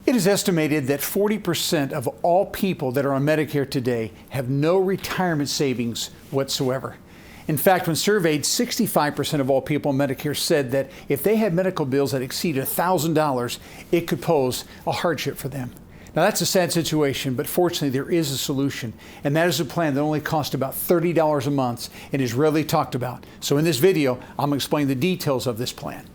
It is estimated that 40% of all people that are on Medicare today have no retirement savings whatsoever. In fact, when surveyed, 65% of all people on Medicare said that if they had medical bills that exceeded $1,000, it could pose a hardship for them. Now, that's a sad situation, but fortunately, there is a solution, and that is a plan that only costs about $30 a month and is rarely talked about. So in this video, I'm going to explain the details of this plan.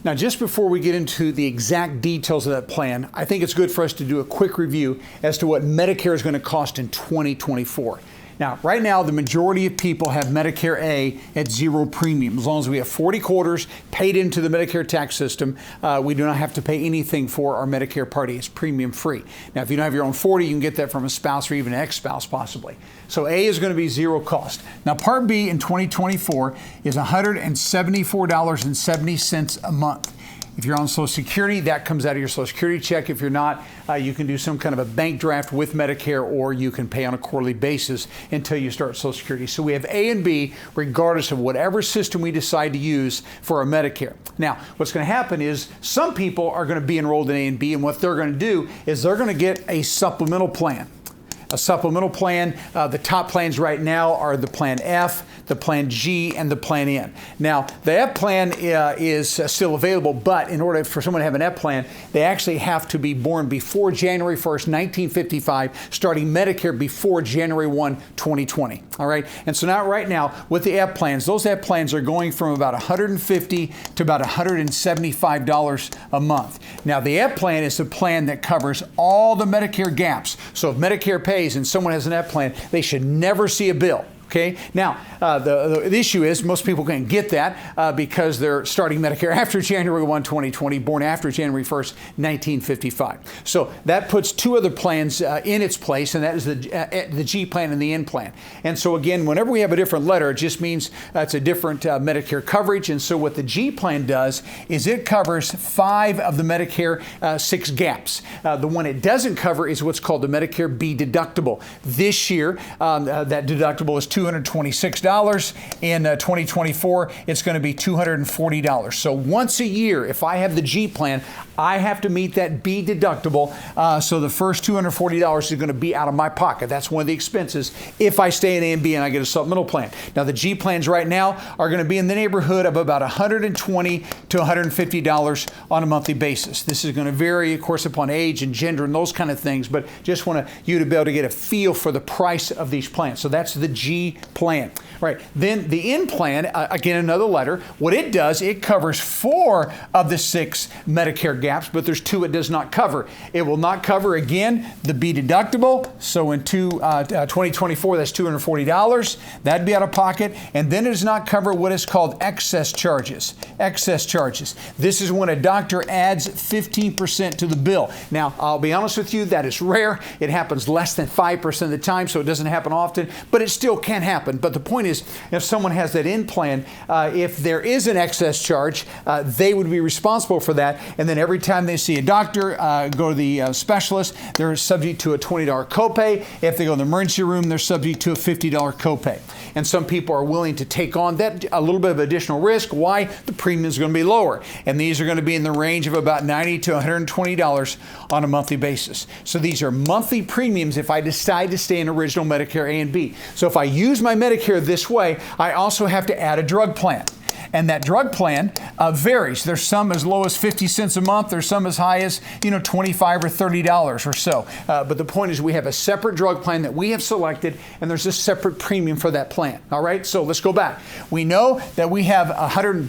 Now, just before we get into the exact details of that plan, I think it's good for us to do a quick review as to what Medicare is going to cost in 2024. Now, right now, the majority of people have Medicare A at zero premium. As long as we have 40 quarters paid into the Medicare tax system, we do not have to pay anything for our Medicare Part A. It's premium free. Now, if you don't have your own 40, you can get that from a spouse or even an ex-spouse possibly. So A is going to be zero cost. Now, Part B in 2024 is $174.70 a month. If you're on Social Security, that comes out of your Social Security check. If you're not, you can do some kind of a bank draft with Medicare, or you can pay on a quarterly basis until you start Social Security. So we have A and B regardless of whatever system we decide to use for our Medicare. Now, what's going to happen is some people are going to be enrolled in A and B, and what they're going to do is they're going to get a supplemental plan. A supplemental plan, the top plans right now are the Plan F, the Plan G, and the Plan N. Now, the F plan is still available, but in order for someone to have an F plan, they actually have to be born before January 1st, 1955, starting Medicare before January 1, 2020. All right? And so now, right now, with the F plans, those F plans are going from about $150 to about $175 a month. Now, the F plan is the plan that covers all the Medicare gaps. So if Medicare pays and someone has an F plan, they should never see a bill. Okay. Now, the issue is most people can't get that because they're starting Medicare after January 1, 2020, born after January 1st, 1955. So that puts two other plans in its place, and that is the G plan and the N plan. And so again, whenever we have a different letter, it just means it's a different Medicare coverage. And so what the G plan does is it covers 5 of the Medicare 6 gaps. The one it doesn't cover is what's called the Medicare B deductible. This year, that deductible is $226. In 2024, it's going to be $240. So once a year, if I have the G plan, I have to meet that B deductible. So the first $240 is going to be out of my pocket. That's one of the expenses if I stay in A and B and I get a supplemental plan. Now, the G plans right now are going to be in the neighborhood of about $120 to $150 on a monthly basis. This is going to vary, of course, upon age and gender and those kind of things, but just want you to be able to get a feel for the price of these plans. So that's the G plan. Right. Then the N plan, again, another letter. What it does, it covers 4 of the 6 Medicare gaps, but there's 2 it does not cover. It will not cover, again, the B deductible. So in 2024, that's $240. That'd be out of pocket. And then it does not cover what is called excess charges. Excess charges. This is when a doctor adds 15% to the bill. Now, I'll be honest with you, that is rare. It happens less than 5% of the time, so it doesn't happen often, but it still can happen. But the point is, if someone has that N plan, if there is an excess charge, they would be responsible for that. And then every time they see a doctor, go to the specialist, they're subject to a $20 copay. If they go in the emergency room, they're subject to a $50 copay. And some people are willing to take on that a little bit of additional risk. Why? The premium is going to be lower. And these are going to be in the range of about $90 to $120 on a monthly basis. So these are monthly premiums if I decide to stay in original Medicare A and B. So if I use my Medicare this way, I also have to add a drug plan. And that drug plan varies. There's some as low as 50 cents a month. There's some as high as, $25 or $30 or so. But the point is we have a separate drug plan that we have selected, and there's a separate premium for that plan. All right, so let's go back. We know that we have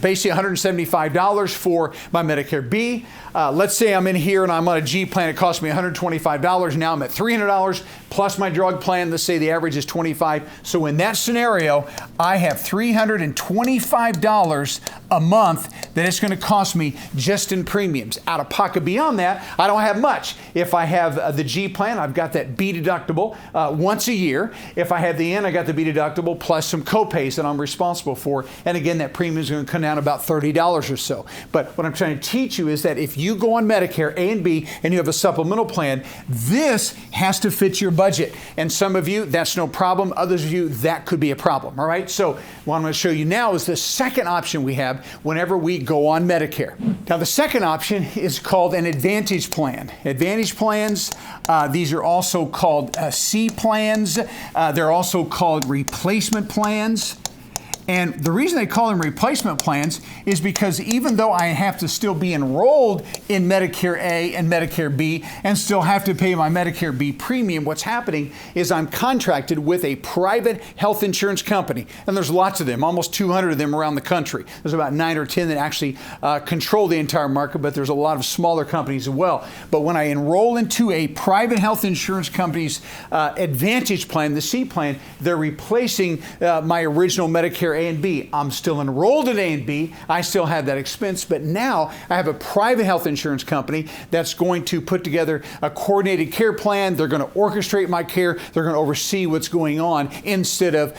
basically $175 for my Medicare B. Let's say I'm in here and I'm on a G plan. It costs me $125. Now I'm at $300 plus my drug plan. Let's say the average is $25. So in that scenario, I have $325 a month that it's going to cost me just in premiums. Out of pocket beyond that, I don't have much. If I have the G plan, I've got that B deductible once a year. If I have the N, I got the B deductible plus some copays that I'm responsible for. And again, that premium is going to come down about $30 or so. But what I'm trying to teach you is that if you go on Medicare A and B and you have a supplemental plan, this has to fit your budget. And some of you, that's no problem. Others of you, that could be a problem. All right. So what I'm going to show you now is the second option we have whenever we go on Medicare. Now, the second option is called an Advantage plan. Advantage plans, these are also called C plans. They're also called replacement plans. And the reason they call them replacement plans is because even though I have to still be enrolled in Medicare A and Medicare B and still have to pay my Medicare B premium, what's happening is I'm contracted with a private health insurance company. And there's lots of them, almost 200 of them around the country. There's about 9 or 10 that actually control the entire market, but there's a lot of smaller companies as well. But when I enroll into a private health insurance company's Advantage plan, the C plan, they're replacing my original Medicare A and B. I'm still enrolled in A and B. I still have that expense, but now I have a private health insurance company that's going to put together a coordinated care plan. They're going to orchestrate my care. They're going to oversee what's going on instead of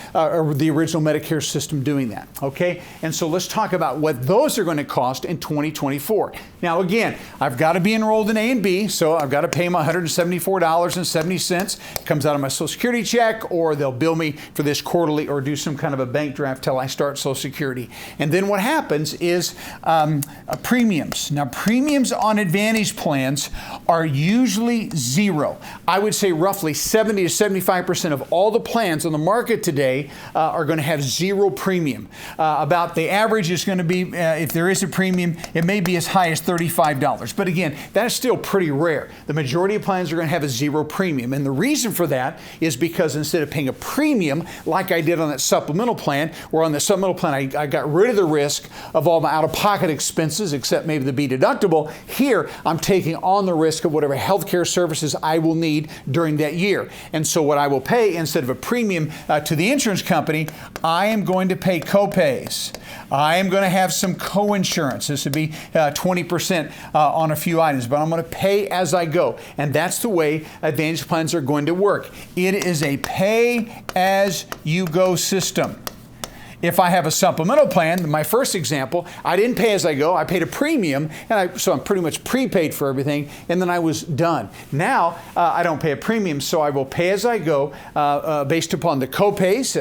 the original Medicare system doing that. Okay? And so let's talk about what those are going to cost in 2024. Now, again, I've got to be enrolled in A and B, so I've got to pay my $174.70. It comes out of my Social Security check, or they'll bill me for this quarterly or do some kind of a bank draft till I start Social Security. And then what happens is premiums. Now, premiums on Advantage plans are usually zero. I would say roughly 70 to 75% of all the plans on the market today are going to have zero premium. About the average is going to be, if there is a premium, it may be as high as $35. But again, that is still pretty rare. The majority of plans are going to have a zero premium. And the reason for that is because instead of paying a premium like I did on that supplemental plan, where on the supplemental plan I got rid of the risk of all my out-of-pocket expenses, except maybe the B deductible. Here, I'm taking on the risk of whatever healthcare services I will need during that year. And so what I will pay, instead of a premium to the insurance company, I am going to pay copays. I am going to have some co-insurance. This would be 20% on a few items, but I'm going to pay as I go. And that's the way Advantage plans are going to work. It is a pay-as-you-go system. If I have a supplemental plan, my first example, I didn't pay as I go. I paid a premium, so I'm pretty much prepaid for everything, and then I was done. Now, I don't pay a premium, so I will pay as I go based upon the copays.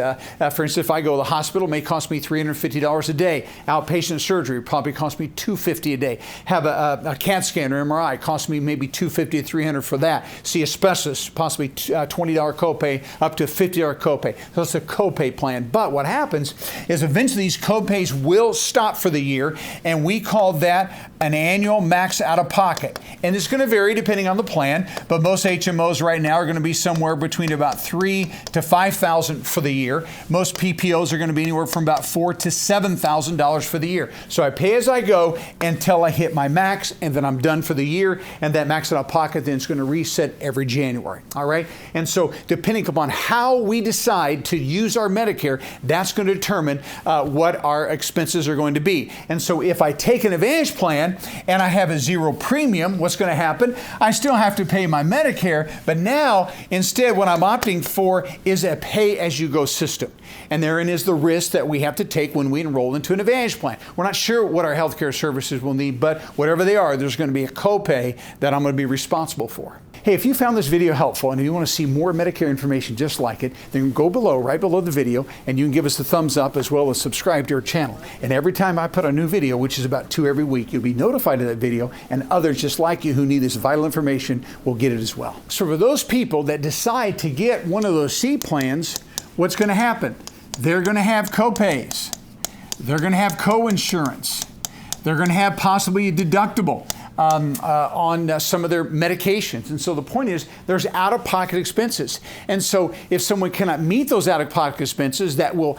For instance, if I go to the hospital, it may cost me $350 a day. Outpatient surgery probably cost me $250 a day. Have a CAT scan or MRI, cost me maybe $250 to $300 for that. See a specialist, possibly $20 copay up to $50 copay. So it's a copay plan. But what happens is eventually these copays will stop for the year, and we call that an annual max out of pocket. And it's going to vary depending on the plan, but most HMOs right now are going to be somewhere between about $3,000 to $5,000 for the year. Most PPOs are going to be anywhere from about $4,000 to $7,000 for the year. So I pay as I go until I hit my max, and then I'm done for the year, and that max out of pocket then is going to reset every January. All right? And so depending upon how we decide to use our Medicare, that's going to determine what our expenses are going to be. And so if I take an Advantage plan and I have a zero premium, what's going to happen? I still have to pay my Medicare, but now instead what I'm opting for is a pay-as-you-go system. And therein is the risk that we have to take when we enroll into an Advantage plan. We're not sure what our healthcare services will need, but whatever they are, there's going to be a copay that I'm going to be responsible for. Hey, if you found this video helpful and you want to see more Medicare information just like it, then go below, right below the video, and you can give us a thumbs up as well as subscribe to our channel. And every time I put a new video, which is about 2 every week, you'll be notified of that video, and others just like you who need this vital information will get it as well. So for those people that decide to get one of those C plans, what's going to happen? They're going to have copays. They're going to have co-insurance. They're going to have possibly a deductible on some of their medications. And so the point is there's out-of-pocket expenses. And so if someone cannot meet those out-of-pocket expenses, that will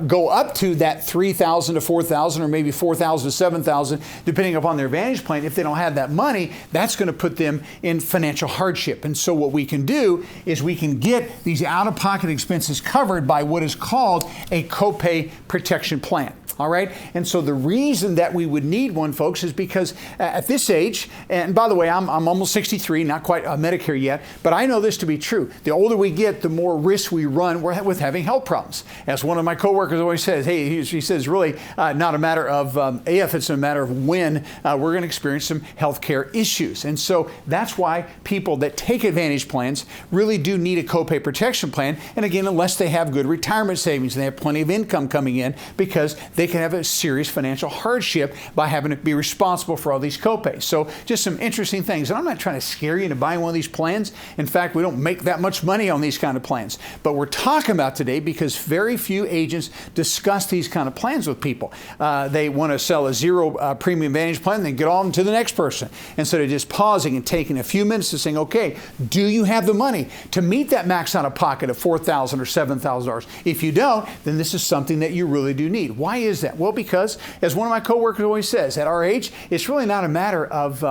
go up to that $3,000 to $4,000 or maybe $4,000 to $7,000, depending upon their Advantage plan. If they don't have that money, that's going to put them in financial hardship. And so what we can do is we can get these out-of-pocket expenses covered by what is called a copay protection plan. All right. And so the reason that we would need one, folks, is because at this age, and by the way, I'm almost 63, not quite Medicare yet, but I know this to be true. The older we get, the more risk we run with having health problems. As one of my coworkers always says, hey, he says, really not a matter of if, it's a matter of when we're going to experience some health care issues. And so that's why people that take Advantage plans really do need a copay protection plan. And again, unless they have good retirement savings and they have plenty of income coming in, because they can have a serious financial hardship by having to be responsible for all these copays. So just some interesting things. And I'm not trying to scare you into buying one of these plans. In fact, we don't make that much money on these kind of plans. But we're talking about today because very few agents discuss these kind of plans with people. They want to sell a zero premium Advantage plan, then get on to the next person, instead of just pausing and taking a few minutes to saying, okay, do you have the money to meet that max out of pocket of $4,000 or $7,000? If you don't, then this is something that you really do need. Why is that? Well, because as one of my coworkers always says, at our age, it's really not a matter of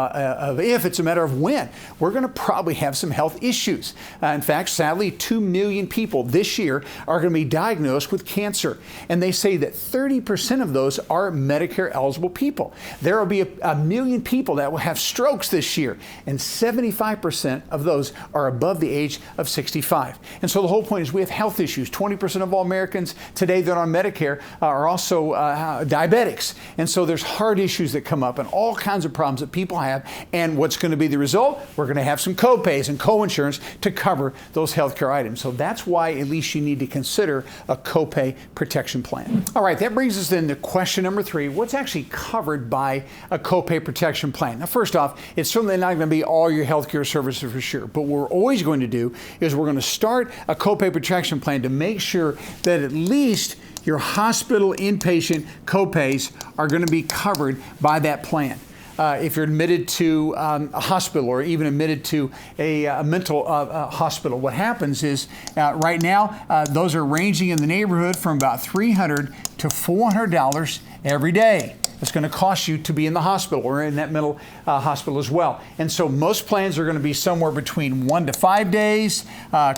if, it's a matter of when. We're going to probably have some health issues. In fact, sadly, 2 million people this year are going to be diagnosed with cancer. And they say that 30% of those are Medicare eligible people. There will be a million people that will have strokes this year, and 75% of those are above the age of 65. And so the whole point is we have health issues. 20% of all Americans today that are on Medicare are also diabetics. And so there's heart issues that come up and all kinds of problems that people have. And what's going to be the result? We're going to have some copays and coinsurance to cover those healthcare items. So that's why at least you need to consider a copay protection plan. All right, that brings us then to question number 3. What's actually covered by a copay protection plan? Now, first off, it's certainly not going to be all your healthcare services for sure. But what we're always going to do is we're going to start a copay protection plan to make sure that at least your hospital inpatient copays are going to be covered by that plan. If you're admitted to a hospital or even admitted to a mental hospital, what happens is right now those are ranging in the neighborhood from about $300 to $400 every day. It's going to cost you to be in the hospital or in that mental hospital as well. And so most plans are going to be somewhere between 1 to 5 days,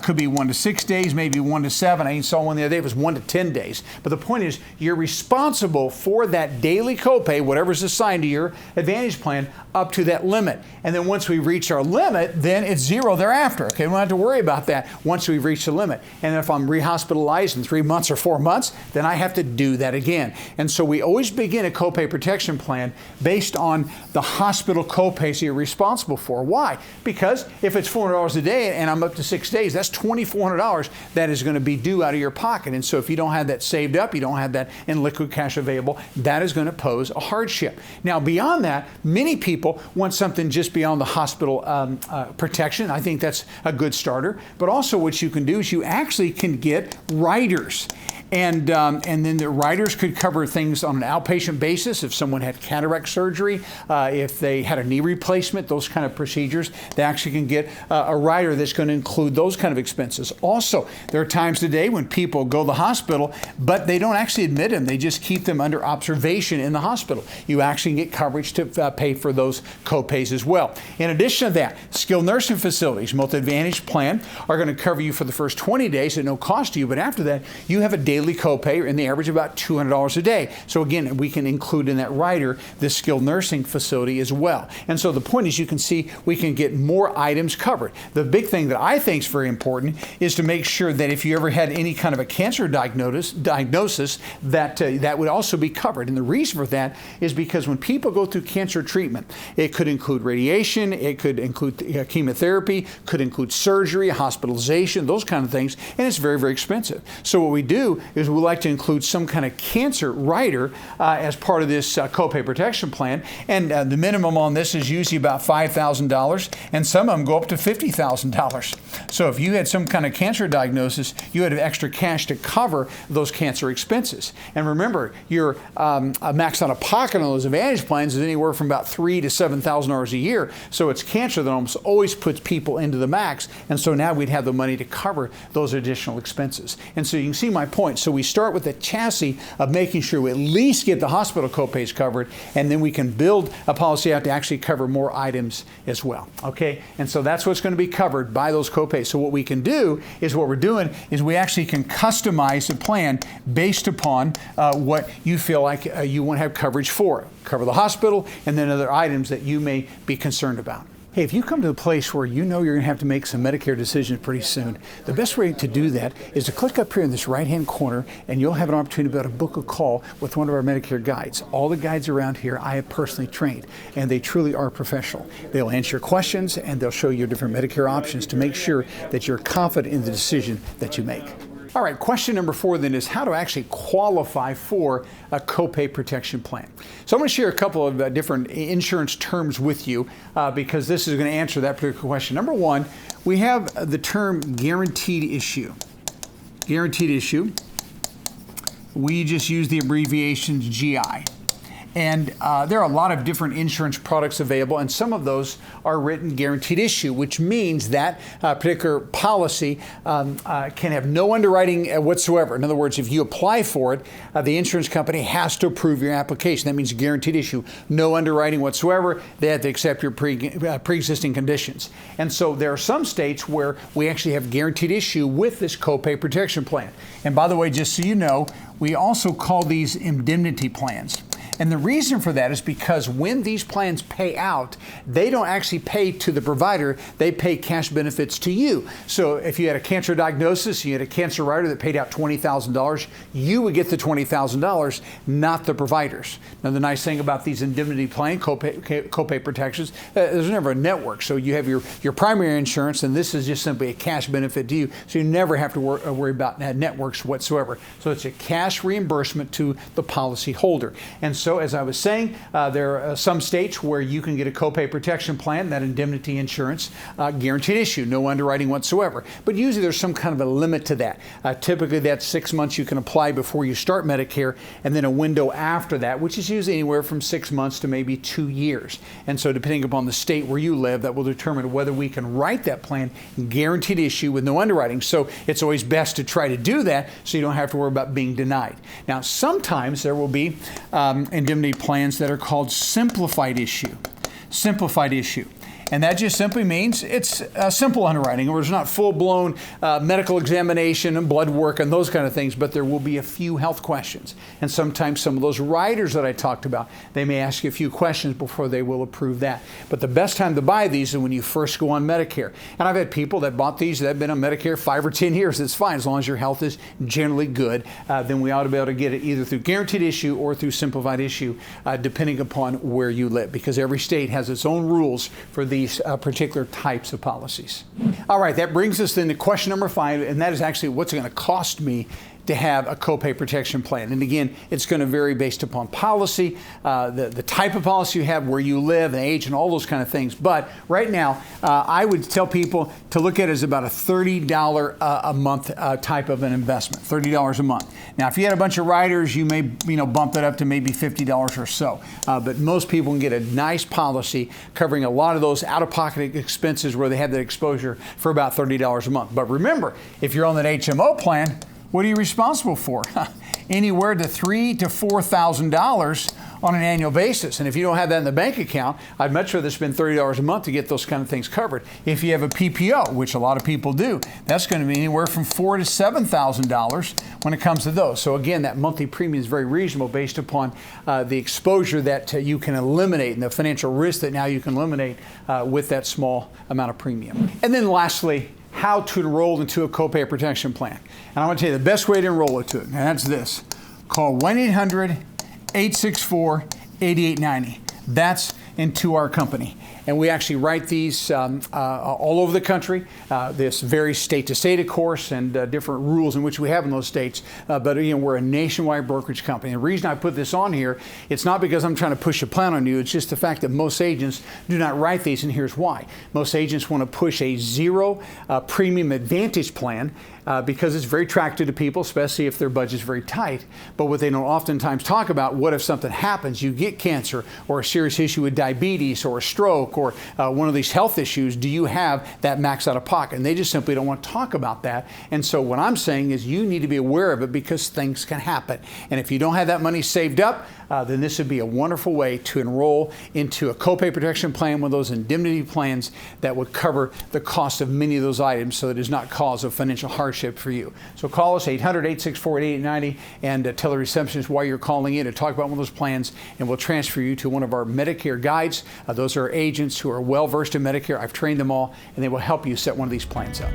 could be 1 to 6 days, maybe 1 to 7. I saw one the other day, it was 1 to 10 days. But the point is, you're responsible for that daily copay, whatever's assigned to your Advantage plan, up to that limit. And then once we reach our limit, then it's zero thereafter. Okay, we don't have to worry about that once we've reached the limit. And if I'm rehospitalized in 3 months or 4 months, then I have to do that again. And so we always begin a copay protection plan based on the hospital copays you're responsible for. Why? Because if it's $400 a day and I'm up to 6 days, that's $2,400 that is going to be due out of your pocket. And so if you don't have that saved up, you don't have that in liquid cash available, that is going to pose a hardship. Now, beyond that, many people want something just beyond the hospital protection. I think that's a good starter. But also what you can do is you actually can get riders. And then the riders could cover things on an outpatient basis. If someone had cataract surgery, if they had a knee replacement, those kind of procedures, they actually can get a rider that's going to include those kind of expenses. Also, there are times today when people go to the hospital, but they don't actually admit them. They just keep them under observation in the hospital. You actually get coverage to pay for those copays as well. In addition to that, skilled nursing facilities, multi-advantage plan, are going to cover you for the first 20 days at no cost to you, but after that, you have a daily copay in the average of about $200 a day. So again, we can include in that rider this skilled nursing facility as well. And so the point is, you can see we can get more items covered. The big thing that I think is very important is to make sure that if you ever had any kind of a cancer diagnosis, that would also be covered. And the reason for that is because when people go through cancer treatment, it could include radiation, it could include chemotherapy, could include surgery, hospitalization, those kind of things, and it's very, very expensive. So what we do is we like to include some kind of cancer rider as part of this copay protection plan. And the minimum on this is usually about $5,000, and some of them go up to $50,000. So if you had some kind of cancer diagnosis, you had extra cash to cover those cancer expenses. And remember, your max out of pocket on those Advantage plans is anywhere from about $3,000 to $7,000 a year. So it's cancer that almost always puts people into the max. And so now we'd have the money to cover those additional expenses. And so you can see my point. point. So we start with the chassis of making sure we at least get the hospital copays covered, and then we can build a policy out to actually cover more items as well. Okay, and so that's what's going to be covered by those copays. So what we can do is we actually can customize the plan based upon what you feel like you want to have coverage for. Cover the hospital and then other items that you may be concerned about. Hey, if you come to a place where you know you're going to have to make some Medicare decisions pretty soon, the best way to do that is to click up here in this right-hand corner, and you'll have an opportunity to be able to book a call with one of our Medicare guides. All the guides around here I have personally trained, and they truly are professional. They'll answer your questions, and they'll show you different Medicare options to make sure that you're confident in the decision that you make. All right, question number 4 then is how to actually qualify for a copay protection plan. So I'm going to share a couple of different insurance terms with you because this is going to answer that particular question. Number 1, we have the term guaranteed issue. Guaranteed issue. We just use the abbreviation GI. And there are a lot of different insurance products available, and some of those are written guaranteed issue, which means that particular policy can have no underwriting whatsoever. In other words, if you apply for it, the insurance company has to approve your application. That means guaranteed issue, no underwriting whatsoever. They have to accept your pre-existing conditions. And so there are some states where we actually have guaranteed issue with this copay protection plan. And by the way, just so you know, we also call these indemnity plans. And the reason for that is because when these plans pay out, they don't actually pay to the provider, they pay cash benefits to you. So if you had a cancer diagnosis, you had a cancer rider that paid out $20,000, you would get the $20,000, not the providers. Now the nice thing about these indemnity plan copay protections, there's never a network. So you have your primary insurance, and this is just simply a cash benefit to you. So you never have to worry about networks whatsoever. So it's a cash reimbursement to the policy holder. And so as I was saying, there are some states where you can get a copay protection plan, that indemnity insurance, guaranteed issue, no underwriting whatsoever. But usually there's some kind of a limit to that. Typically that's 6 months you can apply before you start Medicare, and then a window after that, which is usually anywhere from 6 months to maybe 2 years. And so depending upon the state where you live, that will determine whether we can write that plan guaranteed issue with no underwriting. So it's always best to try to do that so you don't have to worry about being denied. Now sometimes there will be indemnity plans that are called simplified issue. Simplified issue. And that just simply means it's simple underwriting, or it's not full-blown medical examination and blood work and those kind of things, but there will be a few health questions. And sometimes some of those riders that I talked about, they may ask you a few questions before they will approve that. But the best time to buy these is when you first go on Medicare. And I've had people that bought these that have been on Medicare 5 or 10 years. It's fine as long as your health is generally good. Then we ought to be able to get it either through guaranteed issue or through simplified issue, depending upon where you live, because every state has its own rules for these particular types of policies. All right, that brings us then to question number 5, and that is actually what's it going to cost me to have a copay protection plan. And again, it's going to vary based upon policy, the type of policy you have, where you live, and age, and all those kind of things. But right now, I would tell people to look at it as about a $30 a month type of an investment, $30 a month. Now, if you had a bunch of riders, you may bump that up to maybe $50 or so. But most people can get a nice policy covering a lot of those out-of-pocket expenses where they have that exposure for about $30 a month. But remember, if you're on that HMO plan, what are you responsible for? Anywhere to $3,000 to $4,000 on an annual basis. And if you don't have that in the bank account, I'd much rather spend $30 a month to get those kind of things covered. If you have a PPO, which a lot of people do, that's going to be anywhere from $4,000 to $7,000 when it comes to those. So again, that monthly premium is very reasonable based upon the exposure that you can eliminate and the financial risk that now you can eliminate with that small amount of premium. And then lastly, how to enroll into a copay protection plan. And I want to tell you the best way to enroll into it, and that's this. Call 1-800-864-8890. That's into our company. And we actually write these all over the country. This varies state to state, of course, and different rules in which we have in those states. But again, we're a nationwide brokerage company. And the reason I put this on here, it's not because I'm trying to push a plan on you. It's just the fact that most agents do not write these, and here's why. Most agents want to push a zero premium advantage plan because it's very attractive to people, especially if their budget's very tight. But what they don't oftentimes talk about, what if something happens, you get cancer or a serious issue with diabetes, diabetes or a stroke or one of these health issues, do you have that max out of pocket? And they just simply don't want to talk about that. And so what I'm saying is you need to be aware of it because things can happen. And if you don't have that money saved up, then this would be a wonderful way to enroll into a copay protection plan, one of those indemnity plans that would cover the cost of many of those items so it does not cause a financial hardship for you. So call us 800-864-8890 and tell the receptionist why you're calling in to talk about one of those plans, and we'll transfer you to one of our Medicare guides. Those are agents who are well versed in Medicare. I've trained them all, and they will help you set one of these plans up.